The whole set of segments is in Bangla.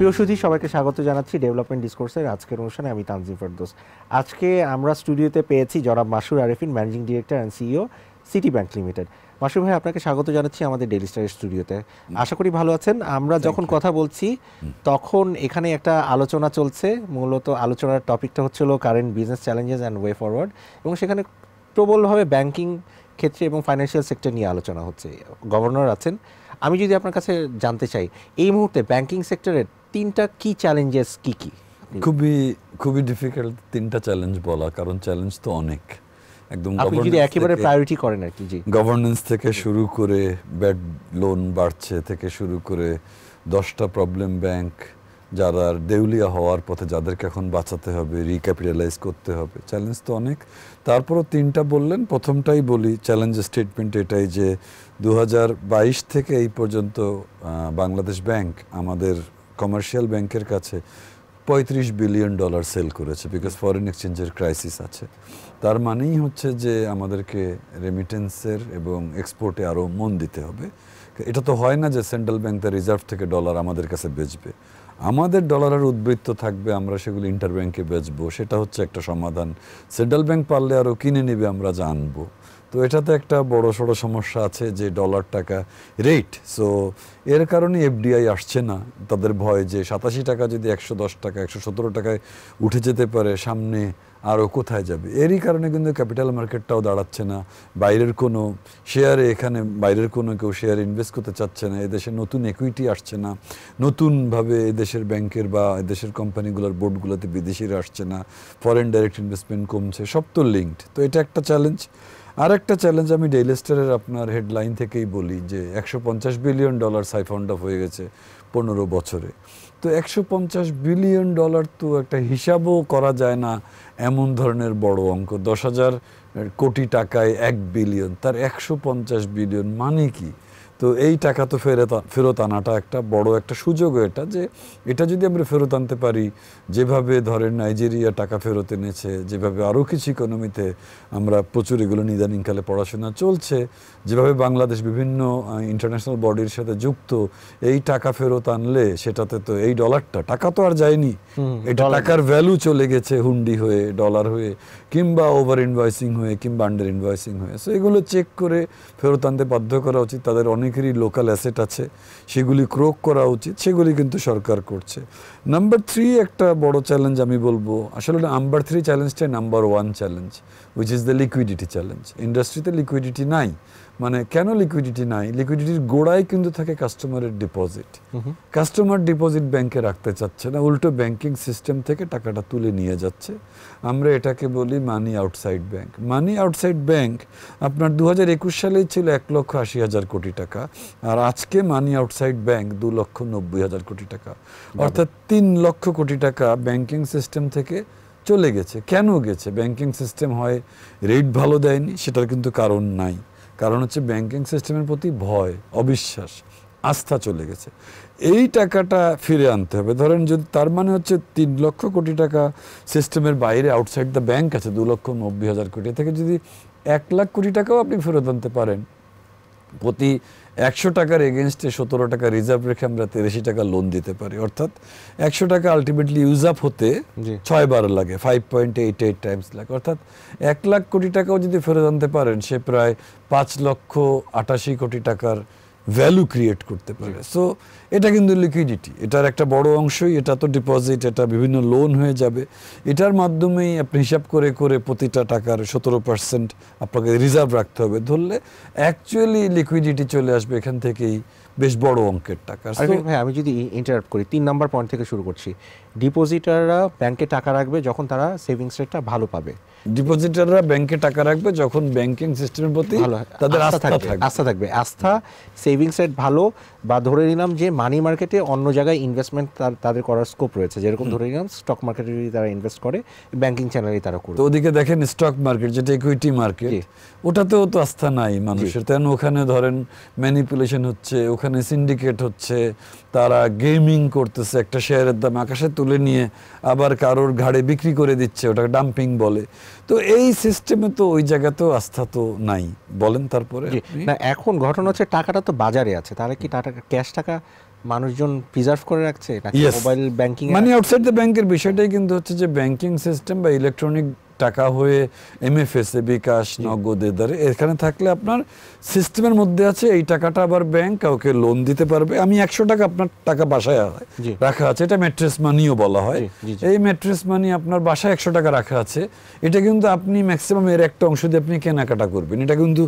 প্রিয় সুধী, সবাইকে স্বাগত জানাচ্ছি ডেভেলপমেন্ট ডিসকোর্সের আজকের অনুষ্ঠানে। আমি তানজিম ফেরদৌস। আজকে আমরা স্টুডিওতে পেয়েছি জনাব Masur Arefin, managing director and CEO, City Bank limited. Masur ভাই, আপনাকে স্বাগত জানাচ্ছি আমাদের ডেইলি স্টারের স্টুডিওতে। আশা করি ভালো আছেন। আমরা যখন কথা বলছি তখন এখানে একটা আলোচনা চলছে, মূলত আলোচনার টপিকটা হচ্ছিল current business challenges and way forward, এবং সেখানে প্রবলভাবে ব্যাংকিং ক্ষেত্রে এবং ফাইন্যান্সিয়াল সেক্টর নিয়ে আলোচনা হচ্ছে। গভর্নর আছেন। আমি যদি আপনার কাছে জানতে চাই, এই মুহূর্তে ব্যাংকিং সেক্টরের তিনটা কি চ্যালেঞ্জেস কি কি? খুবই ডিফিকাল্ট তিনটা চ্যালেঞ্জ বলা, কারণ চ্যালেঞ্জ তো অনেক। একদম আপনি যদি একেবারে প্রায়োরিটি করেন আর কি। জি, গভর্নেন্স থেকে শুরু করে ব্যাড লোন বাড়ছে থেকে শুরু করে 10টা প্রবলেম ব্যাংক যারা দেউলিয়া হওয়ার পথে, যাদেরকে এখন বাঁচাতে হবে, রিক্যাপিটালাইজ করতে হবে, চ্যালেঞ্জ তো অনেক। তারপরও তিনটা বললেন, প্রথমটাই বলি, চ্যালেঞ্জ স্টেটমেন্ট এটাই যে 2022 থেকে এই পর্যন্ত বাংলাদেশ ব্যাংক আমাদের কমার্শিয়াল ব্যাংকের কাছে $35 বিলিয়ন সেল করেছে, বিকজ ফরেন এক্সচেঞ্জের ক্রাইসিস আছে। তার মানেই হচ্ছে যে আমাদেরকে রেমিটেন্সের এবং এক্সপোর্টে আরও মন দিতে হবে। এটা তো হয় না যে সেন্ট্রাল ব্যাংক তার রিজার্ভ থেকে ডলার আমাদের কাছে বেচবে। আমাদের ডলারের উদ্বৃত্ত থাকবে, আমরা সেগুলো ইন্টার ব্যাংকে বেচবো, সেটা হচ্ছে একটা সমাধান। সেন্ট্রাল ব্যাংক পারলে আরও কিনে নেবে, আমরা জানবো। তো এটাতে একটা বড় সড়ো সমস্যা আছে যে ডলার টাকা রেট। সো এর কারণে এফডিআই আসছে না, তাদের ভয় যে 87 টাকা যদি 110 টাকা 117 টাকায় উঠে যেতে পারে, সামনে আরও কোথায় যাবে। এরই কারণে কিন্তু ক্যাপিটাল মার্কেটটাও দাঁড়াচ্ছে না। বাইরের কোনো শেয়ারে, এখানে বাইরের কোনো কেউ শেয়ারে ইনভেস্ট করতে চাচ্ছে না। এদেশে নতুন ইকুইটি আসছে না, নতুনভাবে এদেশের ব্যাংকের বা এদেশের কোম্পানিগুলোর বোর্ডগুলোতে বিদেশিরা আসছে না, ফরেন ডাইরেক্ট ইনভেস্টমেন্ট কমছে, সব তো লিঙ্কড। তো এটা একটা চ্যালেঞ্জ। আর একটা চ্যালেঞ্জ আমি ডেইলি স্টারের আপনার হেডলাইন থেকেই বলি যে $150 বিলিয়ন সাইফন্ড অফ হয়ে গেছে 15 বছরে। তো $150 বিলিয়ন তো একটা হিসাবও করা যায় না, এমন ধরনের বড় অঙ্ক। 10,000 কোটি টাকায় 1 বিলিয়ন, তার 150 বিলিয়ন মানে কি? তো এই টাকা তো ফেরত আনাটা একটা বড় একটা সুযোগও এটা, যে এটা যদি আমরা ফেরত আনতে পারি, যেভাবে ধরেন নাইজেরিয়া টাকা ফেরত এনেছে, যেভাবে আরও কিছু ইকোনমিতে আমরা প্রচুর এগুলো ইদানিংকালে পড়াশোনা চলছে, যেভাবে বাংলাদেশ বিভিন্ন ইন্টারন্যাশনাল বডির সাথে যুক্ত, এই টাকা ফেরত আনলে সেটাতে তো এই ডলারটা, টাকা তো আর যায়নি, এটা টাকার ভ্যালু চলে গেছে হুন্ডি হয়ে, ডলার হয়ে, কিংবা ওভার ইনভয়েসিং হয়ে, কিংবা আন্ডার ইনভয়েসিং হয়ে। সো এগুলো চেক করে ফেরত আনতে বাধ্য করা উচিত। তাদের অনেকেরই লোকাল অ্যাসেট আছে, সেগুলি ক্রোক করা উচিত, সেগুলি কিন্তু সরকার করছে। নাম্বার 3 একটা বড় চ্যালেঞ্জ আমি বলবো, আসলে নাম্বার 3 চ্যালেঞ্জটাই number 1 challenge, which is the liquidity challenge. ইন্ডাস্ট্রিতে লিকুইডিটি নাই। মানে কেন লিকুইডিটি নাই? লিকুইডিটির গোড়ায় কিন্তু থাকে কাস্টমারের ডিপোজিট। কাস্টমার ডিপোজিট ব্যাংকে রাখতে চাচ্ছে না, উল্টো ব্যাংকিং সিস্টেম থেকে টাকাটা তুলে নিয়ে যাচ্ছে। আমরা এটাকে বলি মানি আউটসাইড ব্যাংক। মানি আউটসাইড ব্যাংক আপনার 2021 সালেই ছিল 1,80,000 কোটি টাকা, আর আজকে মানি আউটসাইড ব্যাংক 2,90,000 কোটি টাকা, অর্থাৎ 3 লক্ষ কোটি টাকা ব্যাংকিং সিস্টেম থেকে চলে গেছে। কেন গেছে? ব্যাংকিং সিস্টেম হয় রেট ভালো দেয়নি, সেটার কিন্তু কারণ নাই। কারণ হচ্ছে ব্যাংকিং সিস্টেমের প্রতি ভয়, অবিশ্বাস, আস্থা চলে গেছে। এই টাকাটা ফিরে আনতে হবে। ধরেন যদি, তার মানে হচ্ছে 3 লক্ষ কোটি টাকা সিস্টেমের বাইরে আউটসাইড দ্য ব্যাংক আছে 2,90,000 কোটি থেকে, যদি 1 লাখ কোটি টাকাও আপনি ফেরত আনতে পারেন, প্রতি 100 টাকার এগেনস্টে 17 টাকা রিজার্ভ রেখে আমরা 83 টাকা লোন দিতে পারি। অর্থাৎ 100 টাকা আলটিমেটলি ইউজ আপ হতে 6 বার লাগে, 5.88 টাইমস লাগে। অর্থাৎ 1 লাখ কোটি টাকাও যদি ফেরত আনতে পারেন, সে প্রায় 5,88,00,000 কোটি টাকার ভ্যালু ক্রিয়েট করতে পারে। সো এটা কিন্তু লিকুইডিটি, এটার একটা বড় অংশই। এটা তো ডিপোজিট, এটা বিভিন্ন লোন হয়ে যাবে। এটার মাধ্যমেই আপনি হিসাব করে করে প্রতিটা টাকার 17% আপনাকে রিজার্ভ রাখতে হবে ধরলে, অ্যাকচুয়ালি লিকুইডিটি চলে আসবে এখান থেকেই বেশ বড় অঙ্কের টাকা। ভাই, আমি যদি ইন্টারাপ্ট করি, 3 নাম্বার পয়েন্ট থেকে শুরু করছি। ডিপোজিটাররা ব্যাংকে টাকা রাখবে যখন তারা সেভিংস রেটটা ভালো পাবে। ডিপোজিটাররা ব্যাংকে টাকা রাখবে যখন ব্যাংকিং সিস্টেমের প্রতি তাদের আস্থা থাকবে। আস্থা, সেভিংস রেট ভালো, বা ধরে নিলাম যে মানি মার্কেটে অন্য জায়গায় ইনভেস্টমেন্ট তাদের করার স্কোপ রয়েছে, যেরকম ধরে নিলাম স্টক মার্কেটে যদি তারা ইনভেস্ট করে, ব্যাংকিং চ্যানেলেই তারা করে। তো ওদিকে দেখেন স্টক মার্কেট, যেটা ইকুইটি মার্কেট, ওটাতেও তো আস্থা নাই মানুষের। তেন ওখানে ধরেন ম্যানিপুলেশন হচ্ছে, ওখানে সিন্ডিকেট হচ্ছে, তারা গেমিং করতেছে, একটা শেয়ারের দাম আকাশে তুলে নিয়ে আবার কারোর ঘাড়ে বিক্রি করে দিচ্ছে, ওটাকে ডাম্পিং বলে। তো এই সিস্টেমে তো ওই জায়গাতেও আস্থা তো নাই। বলেন তারপরে না, এখন ঘটনা হচ্ছে টাকাটা তো বাজারে আছে, তাহলে কি টাকা, ক্যাশ টাকা মানুষজন প্রিজার্ভ করে রাখছে নাকি Yes. Mobile banking money outside the ব্যাংকের বিষয়টাই কিন্তু হচ্ছে যে ব্যাংকিং সিস্টেম বা ইলেকট্রনিক টাকা হয়ে এমএফএস এ বিকাশ নগদ এদারে এখানে থাকলে আপনার সিস্টেমের মধ্যে আছে এই টাকাটা আবার ব্যাংক কাউকে লোন দিতে পারবে। আমি 100 টাকা আপনার টাকা বাসায় জি। রাখা আছে, এটা ম্যাট্রেস মানিও বলা হয়। জি, জি। এই ম্যাট্রেস মানি আপনার বাসায় 100 টাকা রাখা আছে, এটা কিন্তু আপনি ম্যাক্সিমাম এর একটা অংশ দিয়ে আপনি কেনাকাটা করবেন, এটা কিন্তু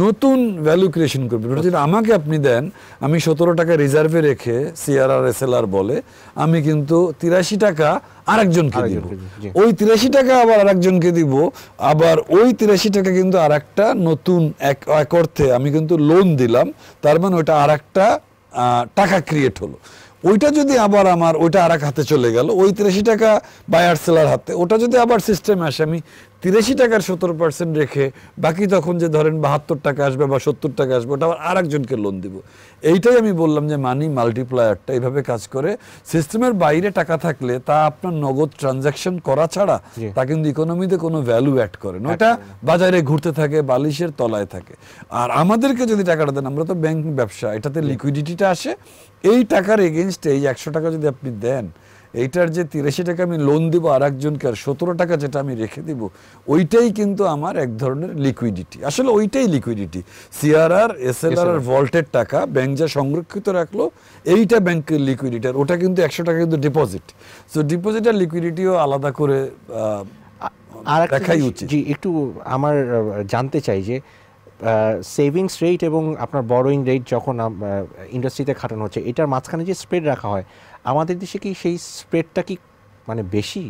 নতুন ভ্যালু ক্রিয়েশন করবেন। এটা যদি আমাকে আপনি দেন, আমি 17 টাকা রিজার্ভে রেখে সিআরআর এসএলআর বলে আমি কিন্তু 83 টাকা আরেকজনকে দিব, জি। ওই 83 টাকা আবার আরেকজনকে দিব, আবার ওই 83 টাকা কিন্তু আরেকটা নতুন এক অর্থে আমি কিন্তু লোন দিলাম, তার মানে ওইটা আরেকটা টাকা ক্রিয়েট হলো। ওইটা যদি আবার আমার ওইটা আরেক হাতে চলে গেল, ওই 83 টাকা বায়ার সেলার হাতে, ওটা যদি আবার সিস্টেমে আসে আমি 83 টাকার 17% রেখে বাকি তখন যে ধরেন 72 টাকা আসবে বা 70 টাকা আসবে, ওটা আবার আরেকজনকে লোন দিব। এইটাই আমি বললাম যে মানি মাল্টিপ্লায়ারটা এইভাবে কাজ করে। সিস্টেমের বাইরে টাকা থাকলে তা আপনার নগদ ট্রানজাকশন করা ছাড়া তা কিন্তু ইকোনমিতে কোনো ভ্যালু অ্যাড করে না, ওটা বাজারে ঘুরতে থাকে, বালিশের তলায় থাকে। আর আমাদেরকে যদি টাকাটা দেন, আমরা তো ব্যাংক ব্যবসা, এটাতে লিকুইডিটিটা আসে, এই টাকার এগেনস্টে এই 100 টাকা যদি আপনি দেন, এইটার যে 83 টাকা আমি লোন দিব আর একজনকে, আর 17 টাকা যেটা আমি রেখে দিব, ওইটাই কিন্তু আমার এক ধরনের লিকুইডিটি। আসলে ওইটাই লিকুইডিটি। সিআরআর এসএলআর আর ভল্টের টাকা ব্যাংক যা সংরক্ষিত রাখলো, এইটা ব্যাংকের লিকুইডিটি, আর ওটা কিন্তু 100 টাকা কিন্তু ডিপোজিট। সো ডিপোজিট আর লিকুইডিটিও আলাদা করে দেখাই উচিত। জি, একটু আমার জানতে চাই যে সেভিংস রেট এবং আপনার বরোয়িং রেট যখন ইন্ডাস্ট্রিতে খাটানো হচ্ছে, এটার মাঝখানে যে স্প্রেড রাখা হয়, আমাদের দেশে কি সেই স্প্রেডটা কি মানে বেশি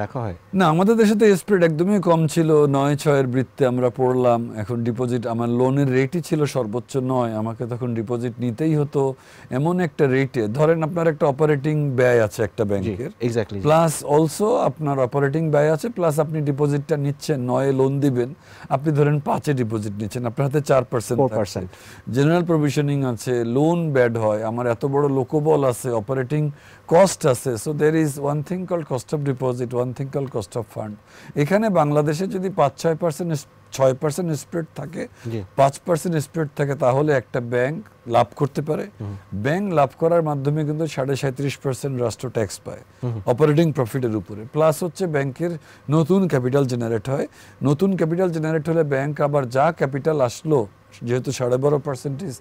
রাখা হয়? না, আমাদের দেশে তো স্প্রেড একদমই কম ছিল, 9-6 বৃত্তে আমরা পড়লাম। এখন ডিপোজিট, আমার লোনের রেটই ছিল সর্বোচ্চ 9, আমাকে তখন ডিপোজিট নিতেই হতো এমন একটা রেটে। ধরেন আপনার একটা অপারেটিং ব্যয় আছে একটা ব্যাংকের, এক্স্যাক্টলি, প্লাস অলসো আপনার অপারেটিং ব্যয় আছে, প্লাস আপনি ডিপোজিটটা নিচ্ছেন 9 লোন দিবেন, আপনি ধরেন 5 ডিপোজিট নিচ্ছেন, আপনার হাতে 4%, জেনারেল প্রভিশনিং আছে, লোন ব্যাড হয়, আমার এত বড় লোকবল আছে, অপারেটিং কস্ট আছে। So there is one thing called cost of deposit, one thing called cost of fund. এখানে বাংলাদেশে যদি 5-6% স্প্রেড থাকে, 5% স্প্রেড থাকে, তাহলে একটা ব্যাংক লাভ করতে পারে। ব্যাংক লাভ করার মাধ্যমে কিন্তু 37.5% রাষ্ট্র ট্যাক্স পায় অপারেটিং প্রফিটের উপরে। প্লাস হচ্ছে ব্যাংকের নতুন ক্যাপিটাল জেনারেট হয়, নতুন ক্যাপিটাল জেনারেট হলে ব্যাংক আবার যা ক্যাপিটাল আসলো, যেহেতু 12.5%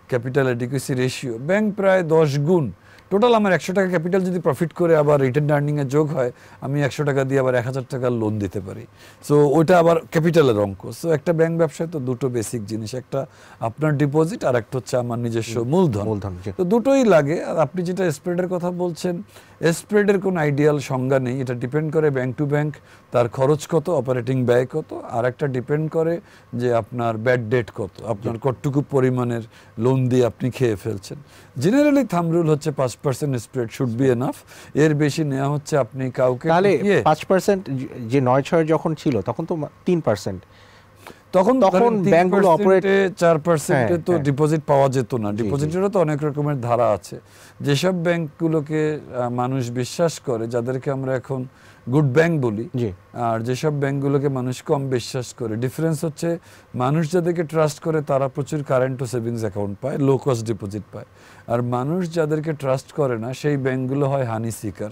ক্যাপিটাল এডিকুয়েসি রেশিও, ব্যাংক প্রায় 10 গুণ। টোটাল আমার 100 টাকা ক্যাপিটাল যদি প্রফিট করে আবার রিটার্ন আর্নিংয়ে যোগ হয়, আমি 100 টাকা দিয়ে আবার 1000 টাকার লোন দিতে পারি। সো ওইটা আবার ক্যাপিটালের অঙ্ক। সো একটা ব্যাংক ব্যবসায় তো দুটো বেসিক জিনিস, একটা আপনার ডিপোজিট আর একটা হচ্ছে আমার নিজস্ব মূলধন। তো দুটোই লাগে। আর আপনি যেটা স্প্রেডের কথা বলছেন, স্প্রেডের কোনো আইডিয়াল সংজ্ঞা নেই, এটা ডিপেন্ড করে ব্যাংক টু ব্যাংক, তার খরচ কত, অপারেটিং ব্যয় কত, আর একটা ডিপেন্ড করে যে আপনার ব্যাড ডেট কত, আপনার কতটুকু পরিমাণের লোন দিয়ে আপনি খেয়ে ফেলছেন। জেনারেলি থাম্ব রুল হচ্ছে 5% স্প্রেড শুড বি এনাফ, এর বেশি নেওয়া হচ্ছে আপনি কাউকে। তাহলে 5% যে 9-6 যখন ছিল তখন তো 3%, তখন ব্যাংকগুলো অপারেট 4% তো ডিপোজিট পাওয়া যেত না। ডিপোজিটেরও তো অনেক রকমের ধারা আছে। যেসব ব্যাংকগুলোকে মানুষ বিশ্বাস করে, যাদেরকে আমরা এখন গুড ব্যাংক বলি, আর যেসব ব্যাংকগুলোকে মানুষ কম বিশ্বাস করে, ডিফারেন্স হচ্ছে মানুষ যাদেরকে ট্রাস্ট করে তারা প্রচুর কারেন্ট ও সেভিংস অ্যাকাউন্ট পায়, লো কস্ট ডিপোজিট পায়। আর মানুষ যাদেরকে ট্রাস্ট করে না, সেই ব্যাংকগুলো হয় হানি সিকার,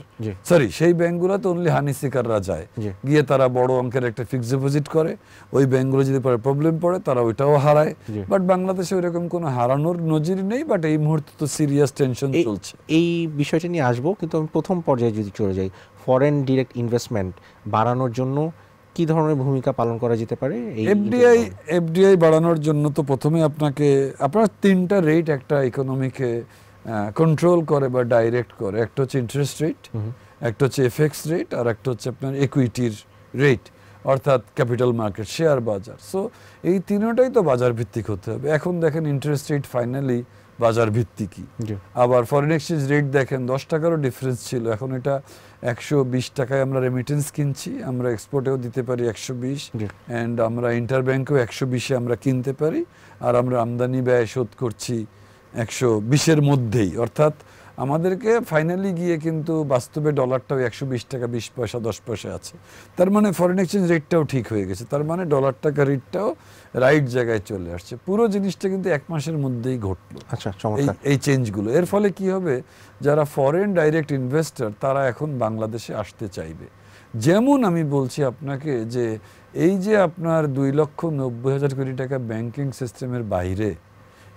সেই ব্যাংকগুলোতে অনলি হানি সিকাররা যায়, গিয়ে তারা বড় অঙ্কের একটা ফিক্সড ডিপোজিট করে, ওই ব্যাংকগুলো যদি পরে প্রবলেম পড়ে তারা ওইটাও হারায়। বাট বাংলাদেশে ওইরকম কোনো হারানোর নজির নেই, বাট এই মুহূর্তে তো সিরিয়াস টেনশন চলছে। এই বিষয়টা নিয়ে আসবো, কিন্তু আমি প্রথম পর্যায়ে যদি চলে যাই, ফরেন ডিরেক্ট ইনভেস্টমেন্ট বাড়ানোর জন্য কি ধরনের ভূমিকা পালন করা যেতে পারে? এফডিআই বাড়ানোর জন্য তো প্রথমে আপনার 3টা রেট একটা ইকোনমিকে কন্ট্রোল করে বা ডাইরেক্ট করে। একটা হচ্ছে ইন্টারেস্ট রেট, একটা হচ্ছে এফএক্স রেট, আর একটা হচ্ছে আপনার ইকুইটির রেট, অর্থাৎ ক্যাপিটাল মার্কেট, শেয়ার বাজার। সো এই তিনটাই তো বাজার ভিত্তিক হতে হবে। এখন দেখেন ইন্টারেস্ট রেট ফাইনালি বাজার ভিত্তিকই। আবার ফরেন এক্সচেঞ্জ রেট দেখেন 10 টাকারও ডিফারেন্স ছিল, এখন এটা 120 টাকায় আমরা রেমিটেন্স কিনছি, আমরা এক্সপোর্টেও দিতে পারি 120, অ্যান্ড আমরা ইন্টারব্যাংকেও 120-এ আমরা কিনতে পারি, আর আমরা আমদানি ব্যয় শোধ করছি 120-এর মধ্যেই। অর্থাৎ আমাদেরকে ফাইনালি গিয়ে কিন্তু বাস্তবে ডলারটাও 120 টাকা 20 পয়সা 10 পয়সা আছে। তার মানে ফরেন এক্সচেঞ্জ রেটটাও ঠিক হয়ে গেছে, তার মানে ডলার টাকা রেটটাও রাইট জায়গায় চলে আসছে। পুরো জিনিসটা কিন্তু 1 মাসের মধ্যেই ঘটলো। আচ্ছা, চমৎকার। এই চেঞ্জগুলো, এর ফলে কি হবে, যারা ফরেন ডাইরেক্ট ইনভেস্টর তারা এখন বাংলাদেশে আসতে চাইবে। যেমন আমি বলছি আপনাকে যে এই যে আপনার 2,90,000 কোটি টাকা ব্যাংকিং সিস্টেমের বাইরে,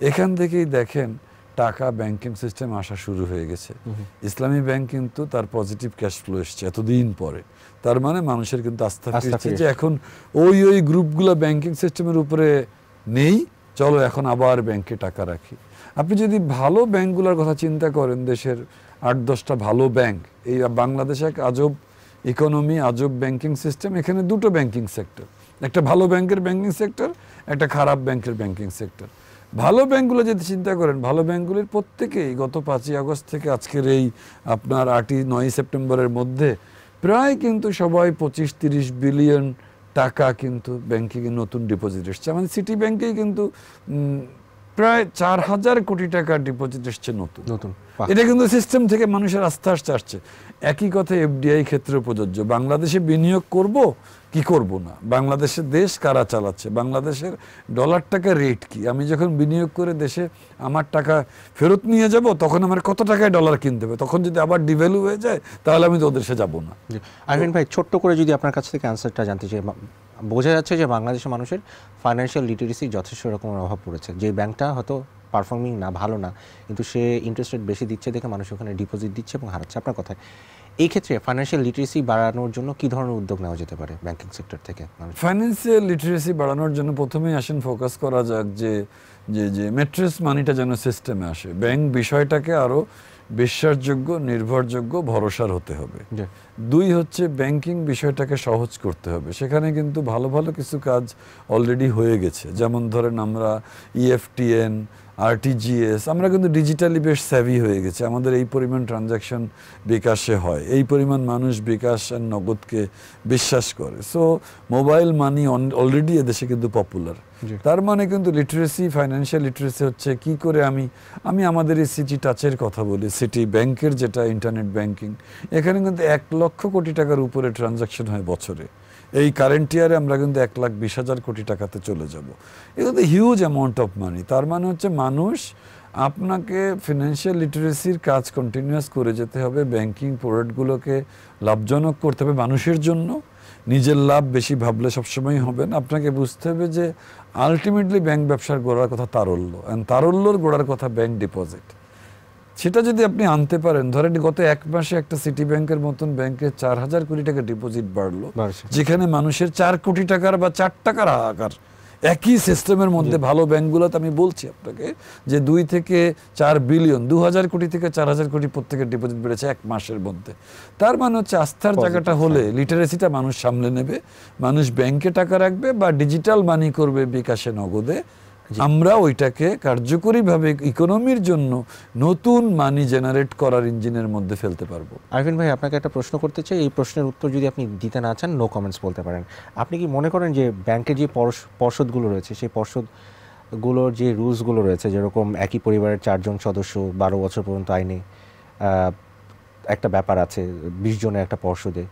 এখান থেকেই দেখেন টাকা ব্যাংকিং সিস্টেম আসা শুরু হয়ে গেছে। ইসলামী ব্যাংক কিন্তু তার পজিটিভ ক্যাশ ফ্লো এসছে এতদিন পরে, তার মানে মানুষের কিন্তু আস্থা ফিরছে যে এখন ওই গ্রুপগুলো ব্যাংকিং সিস্টেমের উপরে নেই, চলো এখন আবার ব্যাংকে টাকা রাখি। আপনি যদি ভালো ব্যাংকগুলোর কথা চিন্তা করেন, দেশের 8-10টা ভালো ব্যাংক, এই বাংলাদেশে এক আজব ইকোনমি, আজব ব্যাংকিং সিস্টেম। এখানে দুটো ব্যাংকিং সেক্টর, একটা ভালো ব্যাংকের ব্যাংকিং সেক্টর, একটা খারাপ ব্যাংকের ব্যাংকিং সেক্টর। ভালো ব্যাংকগুলো যদি চিন্তা করেন, ভালো ব্যাংকগুলির প্রত্যেকেই গত 5ই আগস্ট থেকে আজকের এই আপনার 9ই সেপ্টেম্বরের মধ্যে প্রায় কিন্তু সবাই 25-30 বিলিয়ন টাকা কিন্তু ব্যাংকিংয়ে নতুন ডিপোজিট এসছে। আমাদের সিটি ব্যাংকেই কিন্তু প্রায় 4,000 কোটি টাকা ডিপোজিট এসছে নতুন। এটা কিন্তু সিস্টেম থেকে মানুষের আস্থা আসছে। একই কথা এফডিআই ক্ষেত্রে প্রযোজ্য। বাংলাদেশে বিনিয়োগ করব কি করব না, বাংলাদেশের দেশ কারা চালাচ্ছে, বাংলাদেশের ডলার টাকা রেট কি, আমি যখন বিনিয়োগ করে দেশে আমার টাকা ফেরত নিয়ে যাব তখন আমার কত টাকায় ডলার কিনতে হবে, তখন যদি আবার ডিভ্যালু হয়ে যায় তাহলে আমি তো ওদের দেশে যাব না। আরভিন ভাই, ছোট্ট করে যদি আপনার কাছ থেকে অ্যান্সারটা জানতে চাই, বোঝা যাচ্ছে যে বাংলাদেশের মানুষের ফাইন্যান্সিয়াল লিটারেসি যথেষ্ট রকমের অভাব পড়েছে। যে ব্যাংকটা হয়তো পারফর্মিং না, ভালো না, কিন্তু সে ইন্টারেস্ট রেট বেশি দিচ্ছে দেখে মানুষ ওখানে ডিপোজিট দিচ্ছে এবং হারাচ্ছে। আপনার কথায় এই ক্ষেত্রে ফাইন্যান্সিয়াল লিটারেসি বাড়ানোর জন্য কী ধরনের উদ্যোগ নেওয়া যেতে পারে ব্যাংকিং সেক্টর থেকে? ফাইন্যান্সিয়াল লিটারেসি বাড়ানোর জন্য প্রথমেই আসেন ফোকাস করা যাক যে ম্যাট্রেস মানিটা যেন সিস্টেমে আসে। ব্যাংক বিষয়টাকে আরও বিশ্বাসযোগ্য, নির্ভরযোগ্য, ভরসার হতে হবে। 2 হচ্ছে ব্যাংকিং বিষয়টাকে সহজ করতে হবে। সেখানে কিন্তু ভালো ভালো কিছু কাজ অলরেডি হয়ে গেছে। যেমন ধরেন আমরা EFTN, RTGS, আমরা কিন্তু ডিজিটালি বেশ স্যাভি হয়ে গেছে। আমাদের এই পরিমাণ ট্রানজ্যাকশন বিকাশে হয়, এই পরিমাণ মানুষ বিকাশ আর নগদকে বিশ্বাস করে। সো মোবাইল মানি অলরেডি এদেশে কিন্তু পপুলার। তার মানে কিন্তু লিটারেসি, ফাইন্যান্সিয়াল লিটারেসি হচ্ছে কি করে আমি আমাদের এই সিটি টাচের কথা বলি, সিটি ব্যাংকের যেটা ইন্টারনেট ব্যাংকিং, এখানে কিন্তু 1 লক্ষ কোটি টাকার উপরে ট্রানজ্যাকশন হয় বছরে। এই কারেন্ট ইয়ারে আমরা কিন্তু 1,20,000 কোটি টাকাতে চলে যাব। এটা হিউজ অ্যামাউন্ট অফ মানি। তার মানে হচ্ছে মানুষ, আপনাকে ফিনান্সিয়াল লিটারেসির কাজ কন্টিনিউয়াস করে যেতে হবে। ব্যাংকিং প্রোডাক্টগুলোকে লাভজনক করতে হবে মানুষের জন্য। নিজের লাভ বেশি ভাবলে সবসময় হবে না। আপনাকে বুঝতে হবে যে আলটিমেটলি ব্যাংক ব্যবসার গোড়ার কথা তারল্য, অ্যান্ড তারল্যর গোড়ার কথা ব্যাংক ডিপোজিট। সেটা যদি আপনি আনতে পারেন, ধরেন গত 1 মাসে একটা সিটি ব্যাংকের মতন ব্যাংকে 4,000 কোটি টাকা ডিপোজিট বাড়লো, যেখানে মানুষের 4 কোটি টাকার বা 4 টাকার হাহাকার। একই সিস্টেমের মধ্যে ভালো ব্যাংকগুলোতে আমি বলছি আপনাকে যে 2 থেকে 4 বিলিয়ন, 2,000 কোটি থেকে 4,000 কোটি প্রত্যেকের ডিপোজিট বেড়েছে 1 মাসের মধ্যে। তার মানে হচ্ছে আস্থার জায়গাটা হলে লিটারেসিটা মানুষ সামলে নেবে, মানুষ ব্যাংকে টাকা রাখবে বা ডিজিটাল মানি করবে বিকাশে, নগদে। আমরা ওইটাকে কার্যকরীভাবে ইকোনমির জন্য নতুন মানি জেনারেট করার ইঞ্জিনের মধ্যে ফেলতে পারবো। আরভিন ভাই, আপনাকে একটা প্রশ্ন করতে চাই। এই প্রশ্নের উত্তর যদি আপনি দিতে না চান, নো কমেন্টস বলতে পারেন। আপনি কি মনে করেন যে ব্যাংকের যে পর্ষদগুলো রয়েছে, সেই পর্ষদগুলোর যে রুলসগুলো রয়েছে, যেরকম একই পরিবারের 4 জন সদস্য, 12 বছর পর্যন্ত আইনে একটা ব্যাপার আছে, 20 জনের একটা পর্ষদে,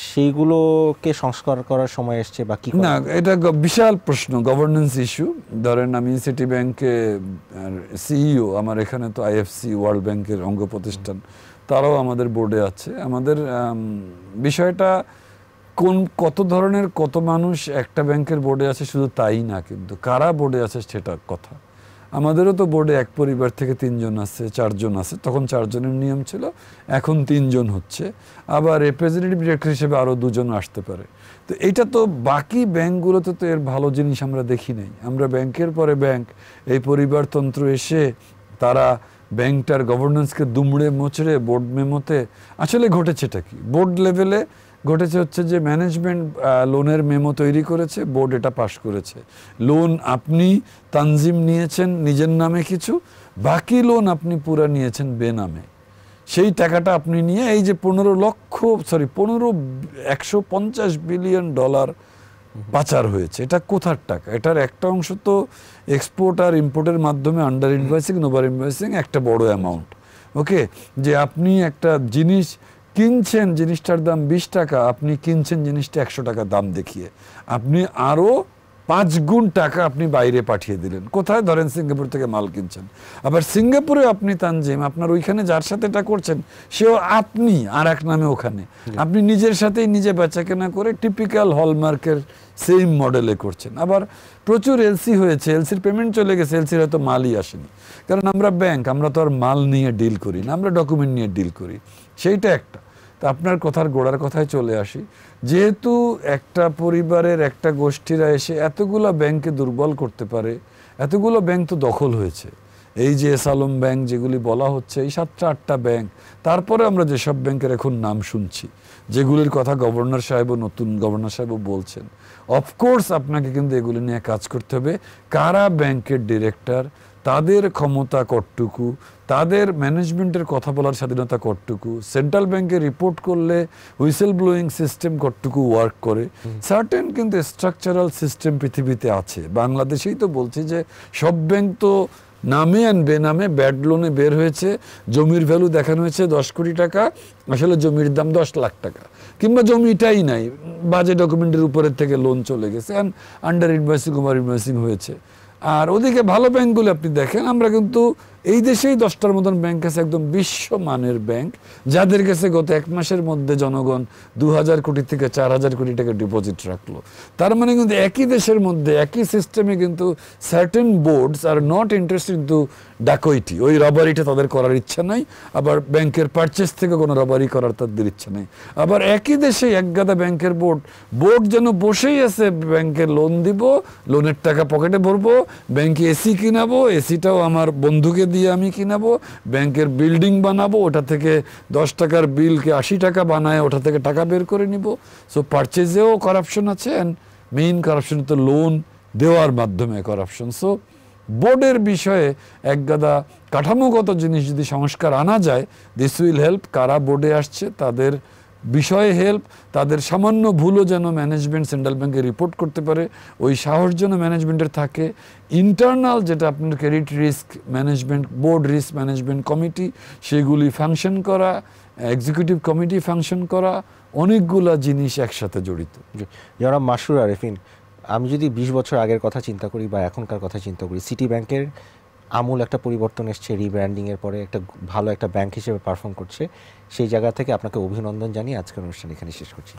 সেইগুলোকে সংস্কার করার সময় এসছে বা কি না? এটা বিশাল প্রশ্ন, গভর্নেন্স ইস্যু। ধরেন আমি সিটি ব্যাংকে সিইও, আমার এখানে তো IFC ওয়ার্ল্ড ব্যাংকের অঙ্গ প্রতিষ্ঠান, তারাও আমাদের বোর্ডে আছে। আমাদের বিষয়টা কত ধরনের কত মানুষ একটা ব্যাংকের বোর্ডে আছে শুধু তাই না, কিন্তু কারা বোর্ডে আছে সেটা কথা। আমাদেরও তো বোর্ডে এক পরিবার থেকে 3 জন আছে, 4 জন আছে। তখন 4 জনের নিয়ম ছিল, এখন 3 জন হচ্ছে। আবার রিপ্রেজেন্টেটিভ ডিরেক্টর হিসেবে আরও 2 জন আসতে পারে। তো এটা তো বাকি ব্যাংকগুলোতে তো এর ভালো জিনিস আমরা দেখি নাই। আমরা ব্যাংকের পরে ব্যাংক, এই পরিবারতন্ত্র এসে তারা ব্যাংকটার গভর্নেন্সকে দুমড়ে মোচড়ে বোর্ড মেমোতে, আসলে ঘটেছেটা কি, বোর্ড লেভেলে ঘটেছে হচ্ছে যে ম্যানেজমেন্ট লোনের মেমো তৈরি করেছে, বোর্ড এটা পাশ করেছে। লোন আপনি তানজিম নিয়েছেন নিজের নামে কিছু, বাকি লোন আপনি পুরা নিয়েছেন বেনামে। সেই টাকাটা আপনি নিয়ে এই যে 150 বিলিয়ন ডলার পাচার হয়েছে, এটা কোথার টাকা? এটার একটা অংশ তো এক্সপোর্ট আর ইম্পোর্টের মাধ্যমে আন্ডার ইনভয়েসিং, ওভার ইনভয়েসিং, একটা বড় অ্যামাউন্ট। ওকে, যে আপনি একটা জিনিস কিনছেন, জিনিসটার দাম 20 টাকা, আপনি কিনছেন জিনিসটা 100 টাকা দাম দেখিয়ে, আপনি আরো 5 গুণ টাকা আপনি বাইরে পাঠিয়ে দিলেন। কোথায়? ধরেন সিঙ্গাপুর থেকে মাল কিনছেন, আবার সিঙ্গাপুরে আপনি তানজিম আপনার ওইখানে যার সাথে এটা করছেন সেও আপনি আর এক নামে ওখানে, আপনি নিজের সাথেই নিজে বেচা কেনা করে টিপিক্যাল হলমার্কের সেম মডেলে করছেন। আবার প্রচুর এলসি হয়েছে, এলসির পেমেন্ট চলে গেছে, এলসির হয়তো মালই আসেনি, কারণ আমরা ব্যাংক, আমরা তো আর মাল নিয়ে ডিল করি না, আমরা ডকুমেন্ট নিয়ে ডিল করি। সেইটা একটা। তা আপনার কথার গোড়ার কথায় চলে আসি, যেহেতু একটা পরিবারের একটা গোষ্ঠীরা এসে এতগুলো ব্যাংকে দুর্বল করতে পারে, এতগুলো ব্যাংক তো দখল হয়েছে, এই যে এস আলম ব্যাংক যেগুলি বলা হচ্ছে, এই 7-8টা ব্যাংক, তারপরে আমরা যেসব ব্যাংকের এখন নাম শুনছি, যেগুলির কথা গভর্নর সাহেবও, নতুন গভর্নর সাহেবও বলছেন, অফকোর্স আপনাকে কিন্তু এগুলি নিয়ে কাজ করতে হবে। কারা ব্যাংকের ডিরেক্টর, তাদের ক্ষমতা কতটুকু, তাদের ম্যানেজমেন্টের কথা বলার স্বাধীনতা কতটুকু, সেন্ট্রাল ব্যাংকে রিপোর্ট করলে হুইসেল ব্লোয়িং সিস্টেম কতটুকু ওয়ার্ক করে, সার্টেন কিন্তু স্ট্রাকচারাল সিস্টেম পৃথিবীতে আছে। বাংলাদেশেই তো বলছি যে সব ব্যাংক তো নামে আনবে নামে ব্যাড লোনে বের হয়েছে, জমির ভ্যালু দেখানো হয়েছে 10 কোটি টাকা, আসলে জমির দাম 10 লাখ টাকা, কিংবা জমিটাই নাই, বাজে ডকুমেন্টের উপরের থেকে লোন চলে গেছে, আন্ডার ইনভয়েসিং, ওভার ইনভয়েসিং হয়েছে। আর ওদিকে ভালো ব্যাংকগুলো আপনি দেখেন, আমরা কিন্তু এই দেশেই 10টার মতন ব্যাংক আছে একদম বিশ্বমানের ব্যাংক, যাদের কাছে গত 1 মাসের মধ্যে জনগণ 2000 কোটি থেকে 4000 কোটি টাকা ডিপোজিট রাখলো। তার মানে কিন্তু একই দেশের মধ্যে একই সিস্টেমে কিন্তু certain boards are not interested into dacoity, ওই রবারিটা তাদের করার ইচ্ছা নাই, আবার ব্যাংকের পারচেস থেকে কোনো রবারি করার তাদের ইচ্ছা নেই। আবার একই দেশে একগাদা ব্যাংকের বোর্ড যেন বসেই আছে, ব্যাংকের লোন দিব, লোনের টাকা পকেটে ভরবো, ব্যাংকে এসি কিনাবো, এসিটাও আমার বন্ধুকে দিয়ে আমি কিনাবো, ব্যাংকের বিল্ডিং বানাবো, ওটা থেকে 10 টাকার বিলকে 80 টাকা বানায় ওটা থেকে টাকা বের করে নিব। সো পারচেজেও করাপশন আছে, অ্যান্ড মেইন করাপশন তো লোন দেওয়ার মাধ্যমে করাপশন। সো বোর্ডের বিষয়ে একগাদা কাঠামোগত জিনিস যদি সংস্কার আনা যায়, দিস উইল হেল্প। কারা বোর্ডে আসছে তাদের বিষয়ে হেল্প, তাদের সামান্য ভুলও যেন ম্যানেজমেন্ট সেন্ট্রাল ব্যাংকে রিপোর্ট করতে পারে, ওই সাহস যেন ম্যানেজমেন্টের থাকে। ইন্টারনাল যেটা আপনার credit risk management board, risk management committee, সেগুলি ফাংশন করা, এক্সিকিউটিভ কমিটি ফাংশন করা, অনেকগুলা জিনিস একসাথে জড়িত। যারা মাসরুর আরেফিন, আমি যদি 20 বছর আগের কথা চিন্তা করি বা এখনকার কথা চিন্তা করি, সিটি ব্যাংকের আমূল একটা পরিবর্তন এসছে, রিব্র্যান্ডিংয়ের পরে একটা ভালো একটা ব্যাংক হিসেবে পারফর্ম করছে। সেই জায়গা থেকে আপনাকে অভিনন্দন জানিয়ে আজকের অনুষ্ঠান এখানে শেষ করছি।